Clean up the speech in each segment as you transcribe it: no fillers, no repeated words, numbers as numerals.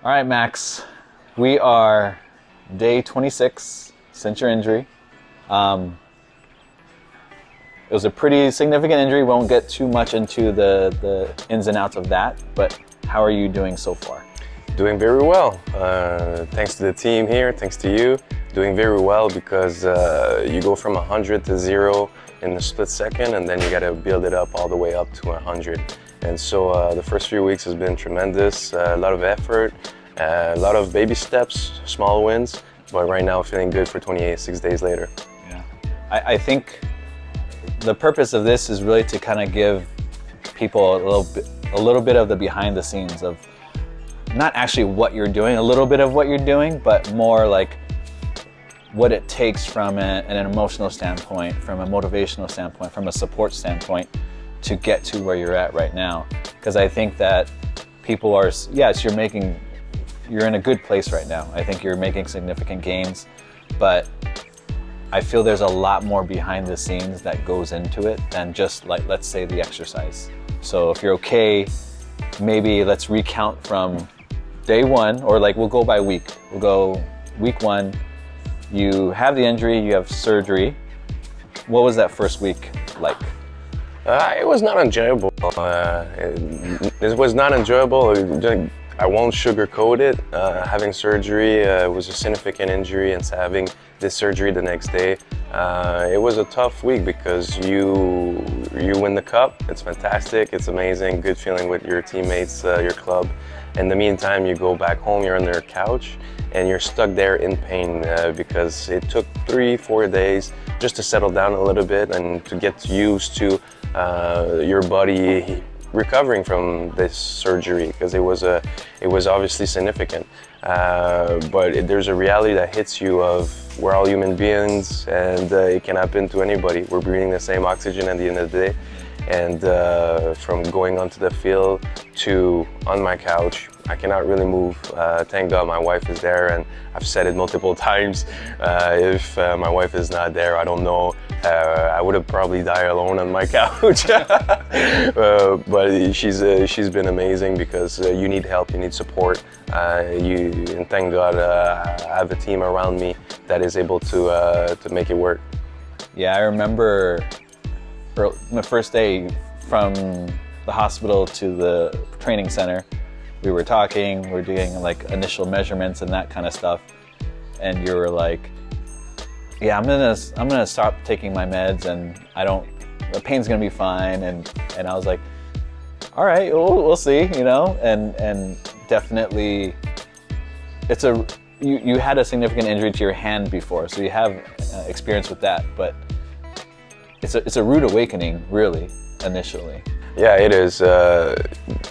All right, Max, we are day 26 since your injury. It was a pretty significant injury. We won't get too much into the ins and outs of that, but how are you doing so far? Doing very well. Thanks to the team here, thanks to you. Doing very well because you go from 100 to 0 in a split second, and then you got to build it up all the way up to 100. And so the first few weeks has been tremendous. A lot of effort, a lot of baby steps, small wins, but right now feeling good for 6 days later. Yeah, I think the purpose of this is really to kind of give people a little bit of the behind the scenes of not actually what you're doing, a little bit of what you're doing, but more like what it takes from an emotional standpoint, from a motivational standpoint, from a support standpoint to get to where you're at right now. Because I think that people are, yes, you're in a good place right now. I think you're making significant gains, but I feel there's a lot more behind the scenes that goes into it than just like, let's say, the exercise. So if you're okay, maybe let's recount from day one, or like we'll go by week. We'll go week 1, you have the injury, you have surgery. What was that first week like? It was not enjoyable. It was not enjoyable. I won't sugarcoat it. Having surgery was a significant injury, and so having this surgery the next day, it was a tough week because you win the cup. It's fantastic. It's amazing. Good feeling with your teammates, your club. In the meantime, you go back home, you're on their couch, and you're stuck there in pain because it took 3-4 days just to settle down a little bit and to get used to your body recovering from this surgery, because it was obviously significant. But there's a reality that hits you of we're all human beings, and it can happen to anybody. We're breathing the same oxygen at the end of the day. And from going onto the field to on my couch, I cannot really move. Thank God my wife is there, and I've said it multiple times. If my wife is not there, I don't know. I would have probably died alone on my couch. But she's been amazing, because you need help, you need support. And thank God I have a team around me that is able to make it work. Yeah, I remember the first day from the hospital to the training center. We were talking, we were doing like initial measurements and that kind of stuff, and you were like, yeah, I'm gonna stop taking my meds, and the pain's gonna be fine, and I was like, all right, we'll see, you know. And definitely you had a significant injury to your hand before, so you have experience with that, but it's a rude awakening, really, initially. Yeah, it is.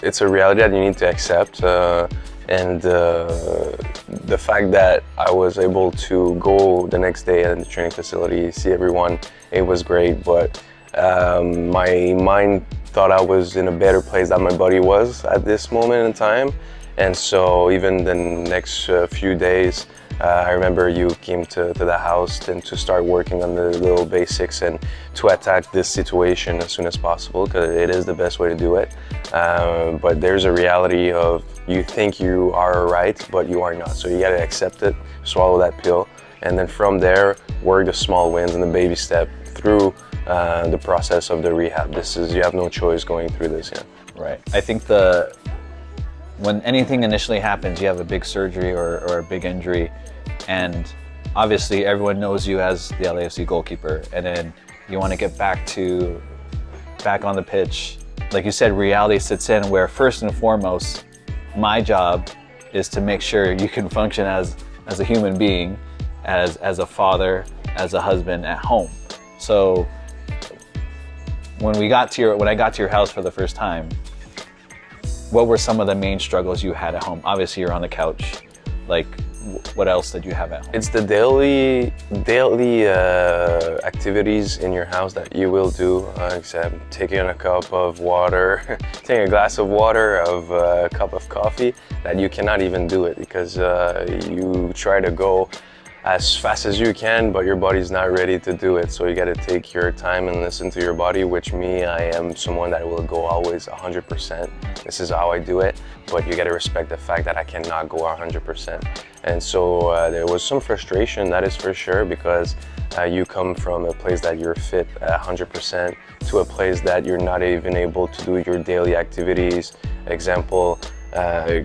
It's a reality that you need to accept, and the fact that I was able to go the next day at the training facility, see everyone, it was great. But my mind thought I was in a better place than my body was at this moment in time, and so even the next few days, I remember you came to the house and to start working on the little basics and to attack this situation as soon as possible, because it is the best way to do it. But there's a reality of you think you are right, but you are not. So you got to accept it, swallow that pill, and then from there, work the small wins and the baby step through the process of the rehab. You have no choice going through this, yeah. Right. I think when anything initially happens, you have a big surgery or a big injury, and obviously everyone knows you as the LAFC goalkeeper, and then you want to get back on the pitch. Like you said, reality sits in, where first and foremost, my job is to make sure you can function as a human being, as a father, as a husband at home. So when I got to your house for the first time, what were some of the main struggles you had at home? Obviously, you're on the couch. Like, what else did you have at home? It's the daily activities in your house that you will do, except taking a cup of water, taking a glass of water, of a cup of coffee, that you cannot even do it because you try to go as fast as you can, but your body's not ready to do it. So you got to take your time and listen to your body, which I am someone that will go always 100%. This is how I do it, but you got to respect the fact that I cannot go 100%. And so there was some frustration, that is for sure, because you come from a place that you're fit 100% to a place that you're not even able to do your daily activities. Example,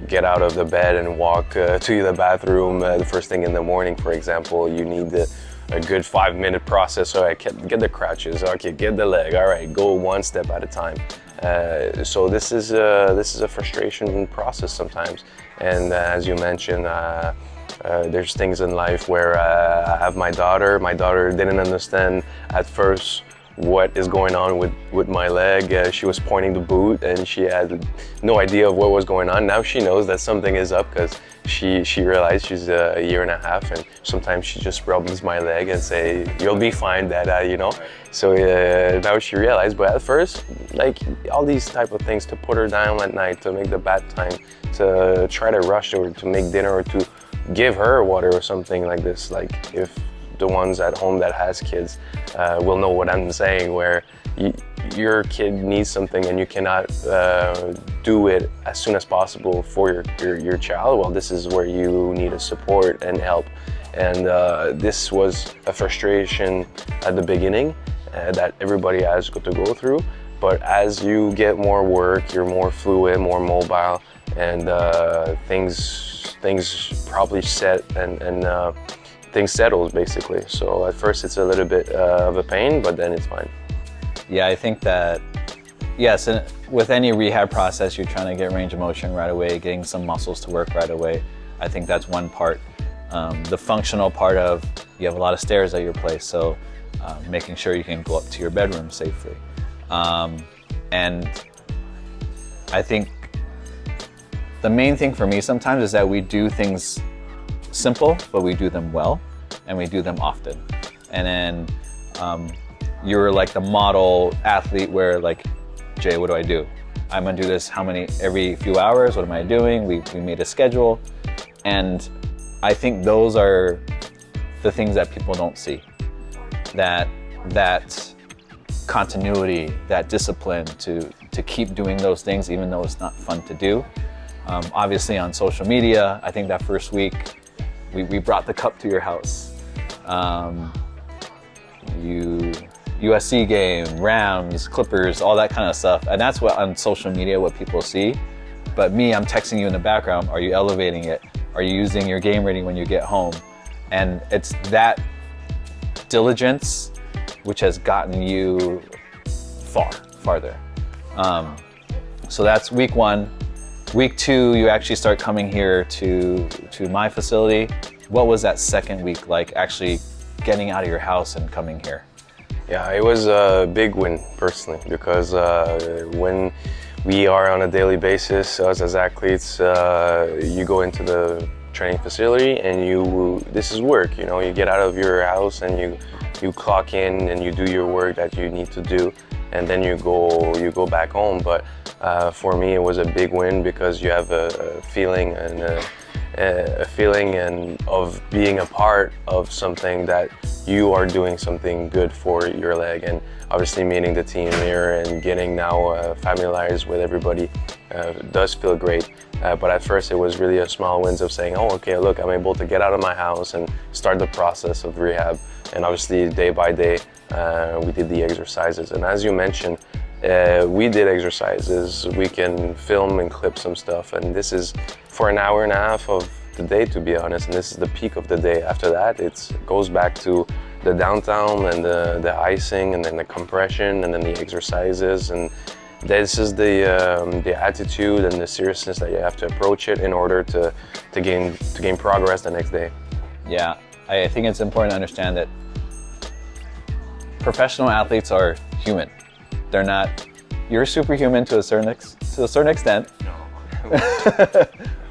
get out of the bed and walk to the bathroom the first thing in the morning, for example. You need a good 5-minute process. All right, get the crutches, okay, get the leg, all right, go one step at a time. So this is a frustration process sometimes. And as you mentioned, there's things in life where I have my daughter. My daughter didn't understand at first what is going on with my leg. She was pointing the boot and she had no idea of what was going on. Now she knows that something is up because she realized she's a year and a half, and sometimes she just rubs my leg and say, "You'll be fine, Dada," you know. So now she realized, but at first, like all these type of things, to put her down at night, to make the bath time, to try to rush her to make dinner, or to give her water or something like this. Like, if the ones at home that has kids will know what I'm saying, where your kid needs something and you cannot do it as soon as possible for your child, well, this is where you need a support and help. And this was a frustration at the beginning that everybody has got to go through. But as you get more work, you're more fluid, more mobile, and things probably set and things settles basically. So at first it's a little bit of a pain, but then it's fine. Yeah, I think that, yes, and with any rehab process, you're trying to get range of motion right away, getting some muscles to work right away. I think that's one part. The functional part of, you have a lot of stairs at your place, so making sure you can go up to your bedroom safely. And I think the main thing for me sometimes is that we do things simple, but we do them well, and we do them often. And then you're like the model athlete where, like, Jay, what do I do? I'm gonna do this every few hours, what am I doing? We made a schedule. And I think those are the things that people don't see. That continuity, that discipline to keep doing those things even though it's not fun to do. Obviously on social media, I think that first week, we brought the cup to your house. USC game, Rams, Clippers, all that kind of stuff. And that's what on social media, what people see. But me, I'm texting you in the background. Are you elevating it? Are you using your game rating when you get home? And it's that diligence which has gotten you farther. So that's week 1. Week 2, you actually start coming here to my facility. What was that second week like, actually getting out of your house and coming here? Yeah, it was a big win personally, because when we are on a daily basis, us as athletes, you go into the training facility and this is work, you know, you get out of your house and you clock in and you do your work that you need to do, and then you go back home. But for me, it was a big win because you have a feeling of being a part of something that you are doing something good for your leg, and obviously meeting the team here and getting now familiarized with everybody does feel great. But at first it was really a small wins of saying, oh, okay, look, I'm able to get out of my house and start the process of rehab. And obviously day by day, we did the exercises. And as you mentioned, we did exercises. We can film and clip some stuff. And this is for an hour and a half of the day, to be honest. And this is the peak of the day. After that, it goes back to the downtown and the icing and then the compression and then the exercises. And this is the attitude and the seriousness that you have to approach it in order to gain progress the next day. Yeah, I think it's important to understand that professional athletes are human. They're not. You're superhuman to a certain extent,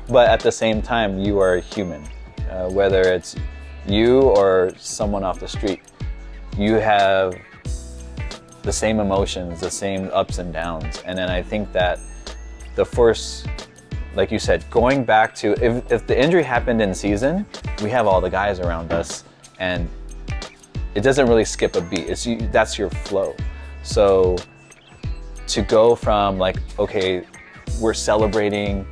but at the same time, you are human. Whether it's you or someone off the street, you have the same emotions, the same ups and downs. And then I think that the first like you said, going back to, if the injury happened in season, we have all the guys around us, and it doesn't really skip a beat. That's your flow. So to go from like, okay, we're celebrating,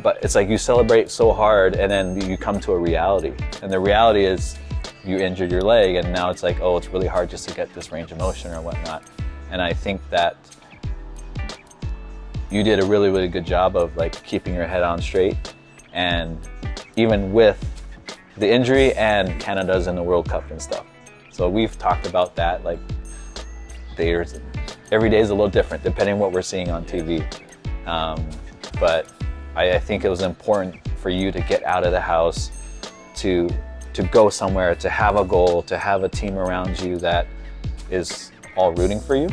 but it's like you celebrate so hard and then you come to a reality. And the reality is you injured your leg, and now it's like, oh, it's really hard just to get this range of motion or whatnot. And I think that you did a really, really good job of like keeping your head on straight. And even with the injury and Canada's in the World Cup and stuff. So we've talked about that, like every day is a little different depending on what we're seeing on TV. But I think it was important for you to get out of the house, to go somewhere, to have a goal, to have a team around you that is all rooting for you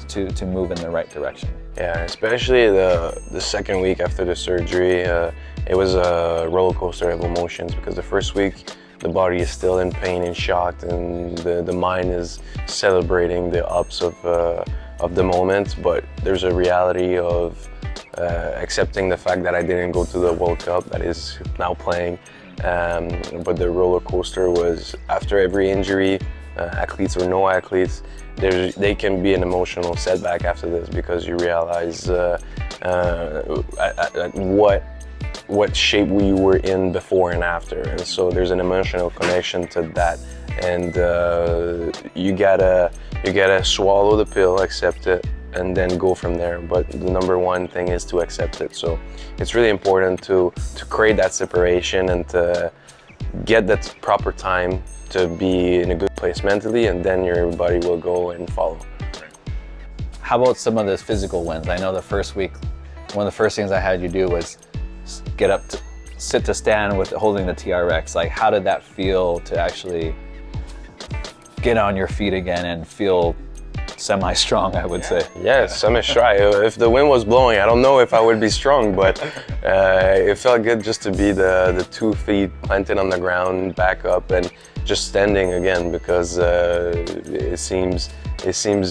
to move in the right direction. Yeah, especially the second week after the surgery, it was a roller coaster of emotions, because the first week the body is still in pain and shocked, and the mind is celebrating the ups of the moment. But there's a reality of accepting the fact that I didn't go to the World Cup that is now playing. But the roller coaster was after every injury, athletes or no athletes, they can be an emotional setback after this, because you realize what shape we were in before and after, and so there's an emotional connection to that, and you gotta swallow the pill, accept it, and then go from there. But the number one thing is to accept it. So it's really important to create that separation and to get that proper time to be in a good place mentally, and then your body will go and follow. How about some of the physical wins? I know the first week, one of the first things I had you do was get up to sit to stand with holding the TRX. Like, how did that feel to actually get on your feet again and feel semi-strong, I would say? Yeah, semi-strong. If the wind was blowing, I don't know if I would be strong, but it felt good just to be the 2 feet planted on the ground, back up, and just standing again, because it seems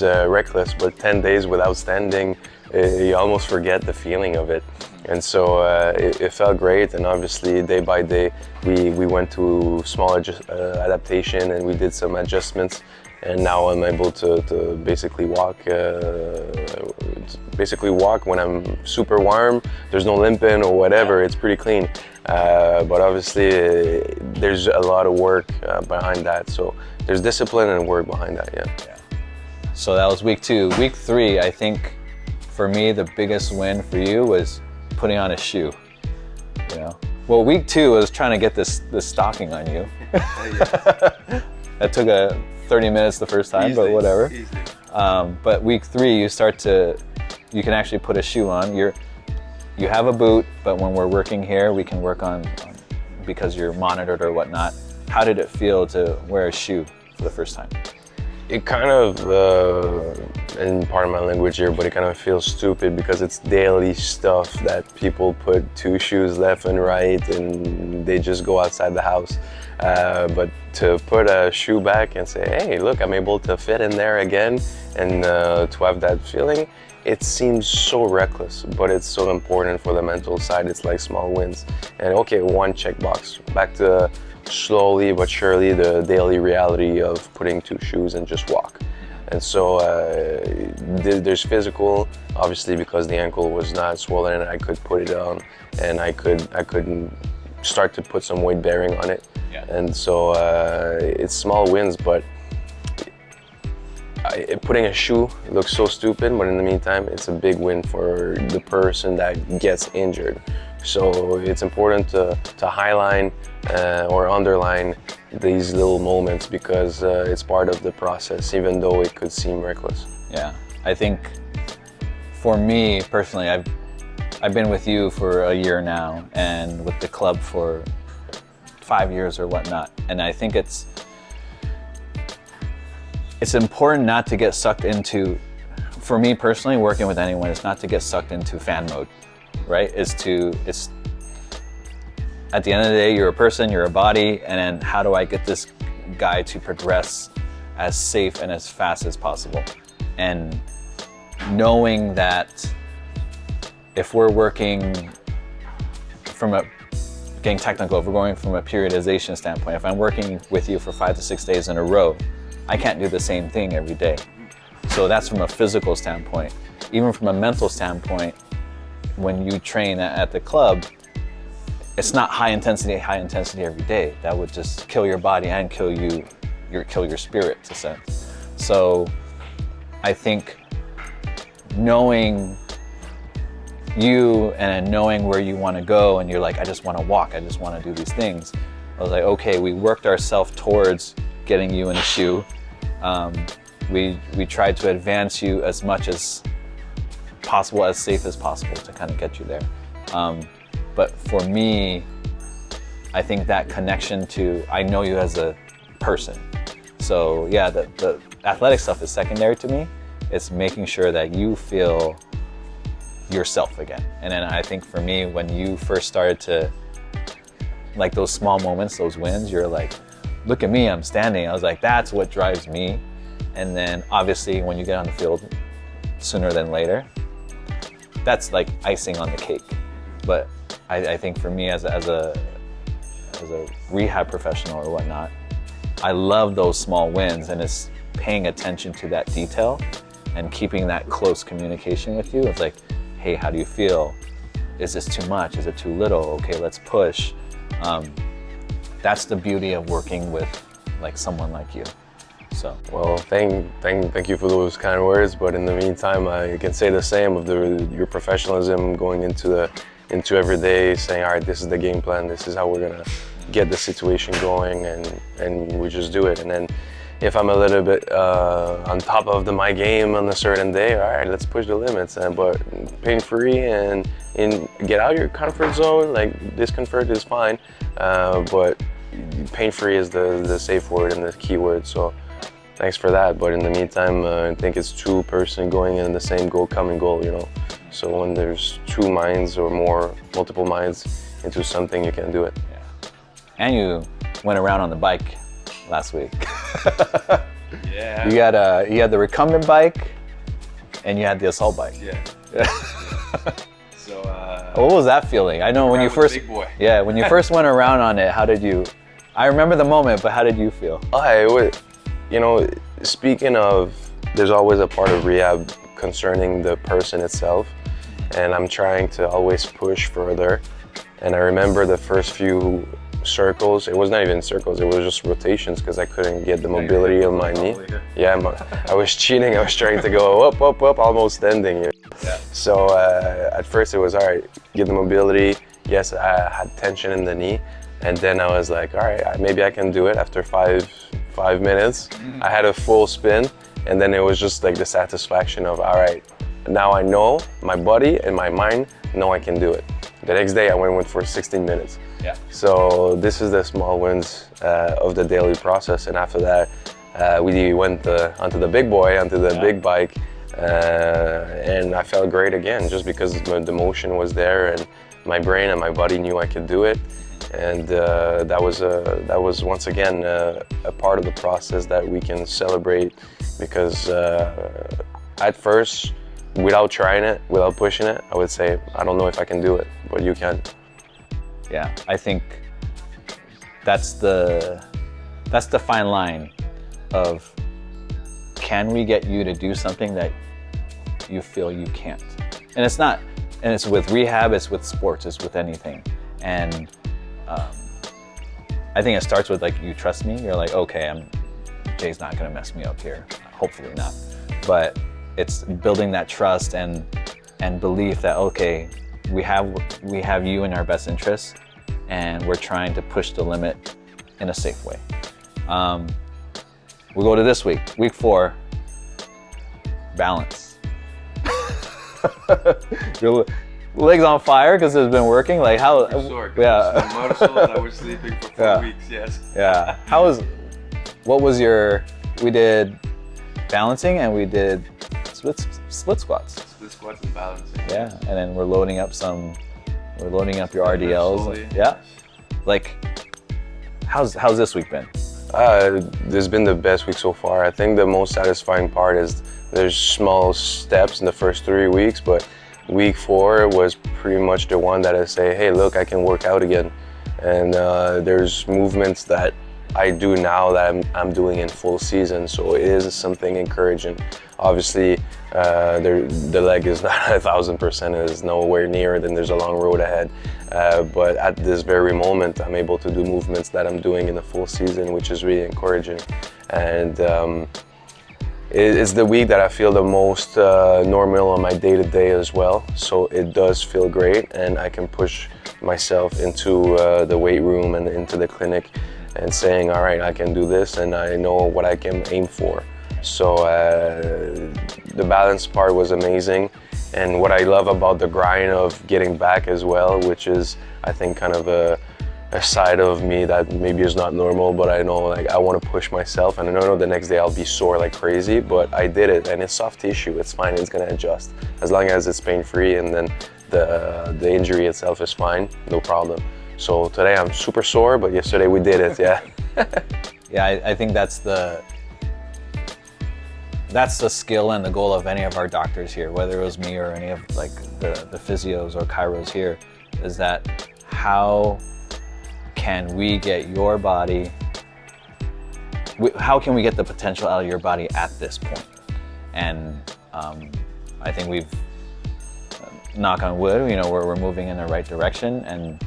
reckless, but 10 days without standing, you almost forget the feeling of it. And so it felt great, and obviously day by day we went to small adaptation, and we did some adjustments, and now I'm able to basically walk when I'm super warm. There's no limping or whatever, it's pretty clean. But obviously there's a lot of work behind that, so there's discipline and work behind that. Yeah. So that was week 2. Week 3, I think for me the biggest win for you was putting on a shoe. You know, well, week 2 was trying to get this stocking on you. That took 30 minutes the first time, but whatever. But week 3, you can actually put a shoe on. You have a boot, but when we're working here, we can work on because you're monitored or whatnot. How did it feel to wear a shoe for the first time? It kind of, and pardon my language here, but it kind of feels stupid, because it's daily stuff that people put 2 shoes left and right, and they just go outside the house. But to put a shoe back and say, hey, look, I'm able to fit in there again, and to have that feeling, it seems so reckless, but it's so important for the mental side. It's like small wins. And okay, 1 checkbox, back to slowly but surely the daily reality of putting 2 shoes and just walk. And so there's physical, obviously, because the ankle was not swollen and I could put it on, and I could start to put some weight bearing on it. Yeah. And so it's small wins, but putting a shoe looks so stupid, but in the meantime, it's a big win for the person that gets injured. So it's important to highline or underline these little moments, because it's part of the process, even though it could seem reckless. Yeah, I think for me personally, I've been with you for a year now, and with the club for 5 years or whatnot, and I think it's important not to get sucked into, for me personally, working with anyone, is not to get sucked into fan mode, right? It's at the end of the day, you're a person, you're a body, and then how do I get this guy to progress as safe and as fast as possible? And knowing that if we're working from getting technical, if we're going from a periodization standpoint, if I'm working with you for 5 to 6 days in a row, I can't do the same thing every day. So that's from a physical standpoint. Even from a mental standpoint, when you train at the club, it's not high intensity every day. That would just kill your body and kill your spirit, to sense. So I think knowing you and knowing where you want to go, and you're like, I just want to walk, I just want to do these things. I was like, okay, we worked ourselves towards getting you in a shoe. We tried to advance you as much as possible, as safe as possible, to kind of get you there. But for me, I think that connection to, I know you as a person. So yeah, the athletic stuff is secondary to me. It's making sure that you feel yourself again. And then I think for me, when you first started to, like those small moments, those wins, you're like, look at me, I'm standing. I was like, that's what drives me. And then obviously when you get on the field, sooner than later, that's like icing on the cake. But I think for me as a rehab professional or whatnot, I love those small wins, and it's paying attention to that detail and keeping that close communication with you. It's like, hey, how do you feel? Is this too much? Is it too little? Okay, let's push. That's the beauty of working with like someone like you. So, well, thank you for those kind words. But in the meantime, I can say the same of your professionalism going into every day, saying, all right, this is the game plan. This is how we're gonna get the situation going, and we just do it. And then if I'm a little bit on top of my game on a certain day, all right, let's push the limits. But pain-free and get out of your comfort zone. Like, discomfort is fine, but pain-free is the safe word and the key word. So thanks for that. But in the meantime, I think it's two person going in the same goal, common goal, you know. So when there's two minds or multiple minds into something, you can do it. Yeah. And you went around on the bike last week. Yeah. You had the recumbent bike, and you had the assault bike. Yeah. So. What was that feeling? I know when you first. Big boy. Yeah, when you first went around on it, how did you? I remember the moment, but how did you feel? I would, you know, speaking of, there's always a part of rehab concerning the person itself, and I'm trying to always push further. And I remember the first few circles, it was not even circles, it was just rotations, because I couldn't get the mobility of my knee. Yeah, I was cheating, I was trying to go up, almost standing. You know? Yeah. So at first it was, all right, get the mobility. Yes, I had tension in the knee. And then I was like, all right, maybe I can do it. After five minutes, I had a full spin. And then it was just like the satisfaction of, all right, now I know my body and my mind know I can do it. The next day I went for 16 minutes. Yeah. So this is the small wins of the daily process. And after that, we went onto the big boy, onto the big bike. And I felt great again, just because the motion was there and my brain and my body knew I could do it. And that was once again a part of the process that we can celebrate, because at first, without trying it, without pushing it, I would say, I don't know if I can do it, but you can. Yeah, I think that's the fine line of, can we get you to do something that you feel you can't? And it's with rehab, it's with sports, it's with anything. And I think it starts with, like, you trust me. You're like, okay, Jay's not gonna mess me up here. Hopefully not. But it's building that trust and belief that, okay, we have you in our best interests, and we're trying to push the limit in a safe way. We'll go to this week 4, balance. Your legs on fire because it's been working. Like, how? Yeah. Muscles, I was sleeping for 4 weeks. Yes. Yeah. What was we did balancing and we did split squats. Split squats and balancing. Yeah, and then we're loading up your RDLs. Slowly. Yeah. Like, how's this week been? This has been the best week so far. I think the most satisfying part is there's small steps in the first 3 weeks, but week 4 was pretty much the one that I say, hey, look, I can work out again. And there's movements that I do now that I'm doing in full season, so it is something encouraging. Obviously, the leg is not 1,000%, it is nowhere near it, and there's a long road ahead. But at this very moment, I'm able to do movements that I'm doing in the full season, which is really encouraging. And it's the week that I feel the most normal on my day-to-day as well. So it does feel great, and I can push myself into the weight room and into the clinic and saying, all right, I can do this, and I know what I can aim for. So the balance part was amazing. And what I love about the grind of getting back as well, which is, I think, kind of a side of me that maybe is not normal, but I know, like, I want to push myself, and I know the next day I'll be sore like crazy, but I did it, and it's soft tissue, it's fine, it's gonna adjust. As long as it's pain-free, and then the injury itself is fine, no problem. So today I'm super sore, but yesterday we did it, yeah. Yeah, I think that's the skill and the goal of any of our doctors here, whether it was me or any of like the physios or chiros here, is that how can we get your body, how can we get the potential out of your body at this point? And I think we've, knock on wood, you know, we're moving in the right direction, and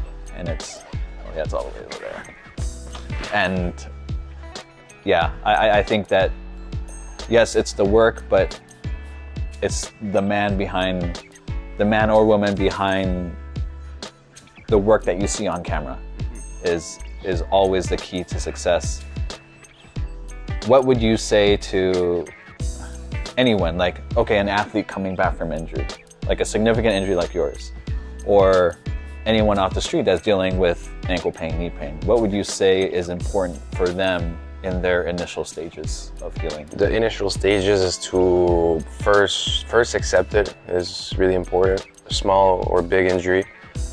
it's, oh yeah, it's all the way over there. And yeah, I think that, yes, it's the work, but it's the man or woman behind the work that you see on camera is always the key to success. What would you say to anyone, like, okay, an athlete coming back from injury, like a significant injury like yours, or anyone off the street that's dealing with ankle pain, knee pain? What would you say is important for them in their initial stages of healing? The initial stages is to first accept it is really important. Small or big injury,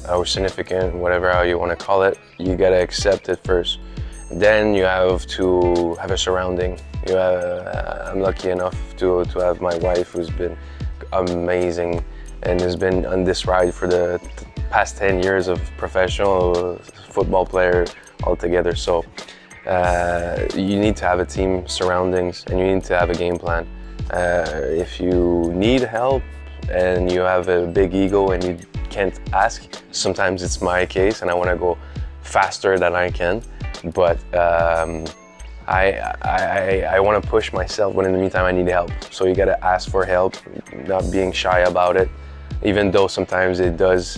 or significant, whatever how you want to call it, you gotta accept it first. Then you have to have a surrounding. I'm lucky enough to have my wife, who's been amazing and has been on this ride for the past 10 years of professional football player altogether. So you need to have a team surroundings, and you need to have a game plan. If you need help and you have a big ego and you can't ask, sometimes it's my case and I want to go faster than I can, but I want to push myself, but in the meantime I need help. So you got to ask for help, not being shy about it, even though sometimes it does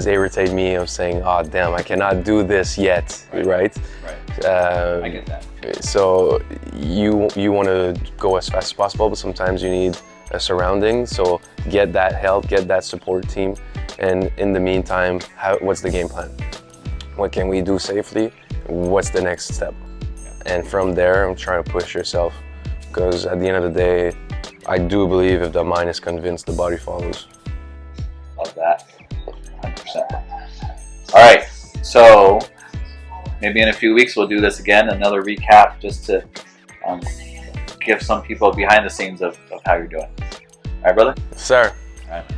irritate me of saying, oh damn, I cannot do this yet, right? I get that. So you want to go as fast as possible, but sometimes you need a surrounding. So get that help, get that support team, and in the meantime, what's the game plan? What can we do safely? What's the next step? And from there, I'm trying to push yourself, because at the end of the day, I do believe if the mind is convinced, the body follows. Love that, 100%. All right, so maybe in a few weeks we'll do this again, another recap, just to give some people behind the scenes of how you're doing. All right, brother? Sir. All right.